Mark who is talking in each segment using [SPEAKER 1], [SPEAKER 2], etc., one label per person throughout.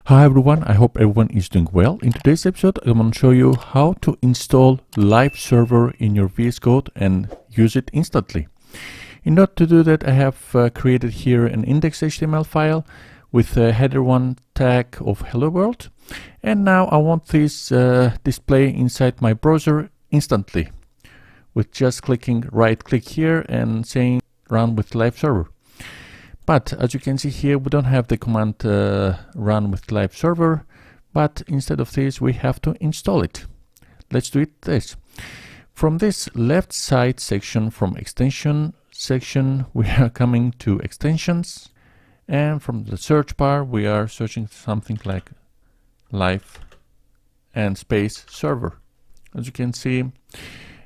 [SPEAKER 1] Hi everyone, I hope everyone is doing well. In today's episode, I'm going to show you how to install live server in your VS Code and use it instantly. In order to do that, I have created here an index.html file with a header1 tag of hello world. And now I want this display inside my browser instantly with just clicking right click here and saying run with live server. But as you can see here, we don't have the command run with live server, but instead of this, we have to install it. Let's do it this. From this left side section, from extension section, we are coming to extensions. And from the search bar, we are searching something like live and space server. As you can see,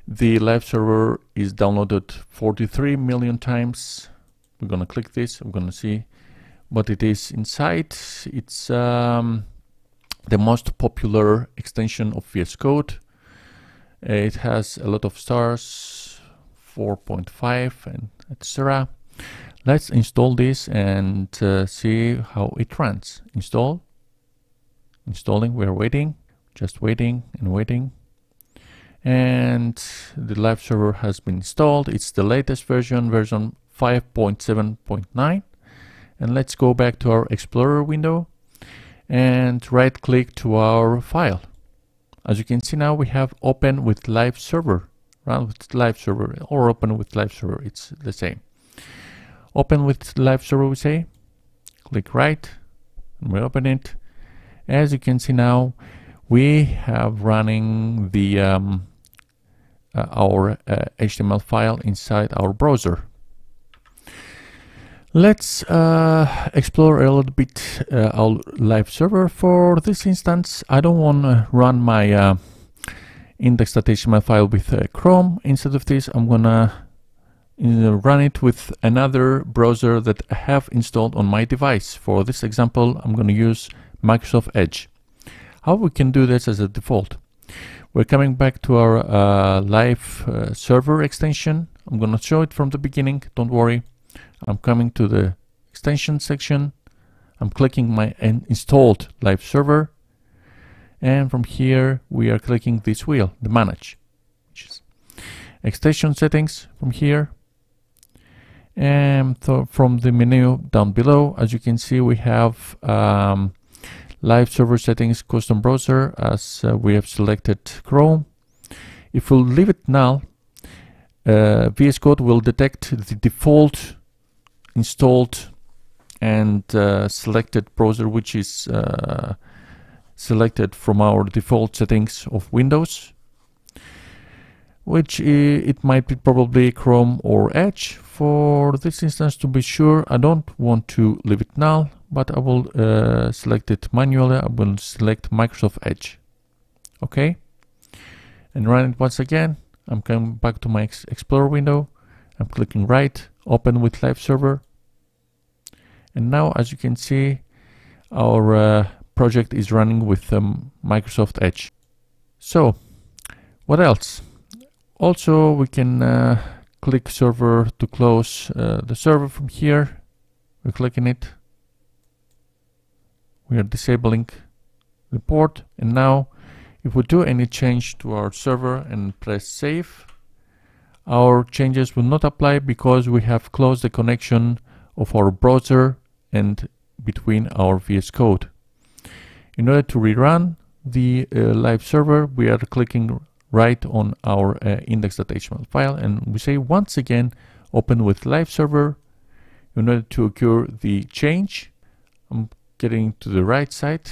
[SPEAKER 1] the live server is downloaded 43 million times. We're going to click this. We're going to see what it is inside. It's the most popular extension of VS Code. It has a lot of stars, 4.5 and etc. Let's install this and see how it runs. Installing, we're waiting, just waiting and waiting. And the live server has been installed. It's the latest version 5.7.9, and let's go back to our Explorer window and right click to our file. As you can see now, we have open with live server, run with live server, or open with live server, it's the same. Open with live server, we say, click right, and we open it. As you can see now, we have running the our HTML file inside our browser. Let's explore a little bit our live server. For this instance, I don't want to run my index.html file with Chrome. Instead of this, I'm gonna run it with another browser that I have installed on my device. For this example, I'm gonna use Microsoft Edge. How we can do this as a default? We're coming back to our live server extension. I'm gonna show it from the beginning, don't worry. I'm coming to the extension section. I'm clicking my installed live server. And from here, we are clicking this wheel, the manage, which is extension settings from here. And so from the menu down below, as you can see, we have live server settings, custom browser, as we have selected Chrome. If we'll leave it null, VS Code will detect the default installed and selected browser, which is selected from our default settings of Windows, which it might be probably Chrome or Edge. For this instance, to be sure, I don't want to leave it null, but I will select it manually. I will select Microsoft Edge. Okay, and run it once again. I'm coming back to my Explorer window. I'm clicking right, open with live server. And now, as you can see, our project is running with Microsoft Edge. So, what else? Also, we can click server to close the server from here. We're clicking it. We are disabling the port. And now, if we do any change to our server and press save, our changes will not apply because we have closed the connection of our browser and between our VS Code. In order to rerun the live server, we are clicking right on our index.html file, and we say once again open with live server. In order to occur the change, I'm getting to the right side.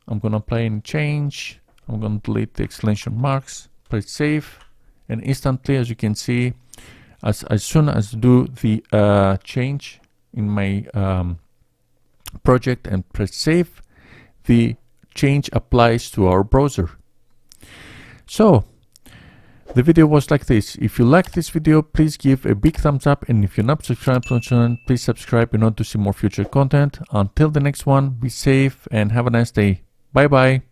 [SPEAKER 1] I'm gonna apply any change. I'm gonna delete the exclamation marks, press save, and instantly, as you can see, as soon as I do the change in my project and press save, the change applies to our browser. So the video was like this. If you like this video, please give a big thumbs up, and if you're not subscribed to the channel, please subscribe in order to see more future content. Until the next one, be safe and have a nice day. Bye bye.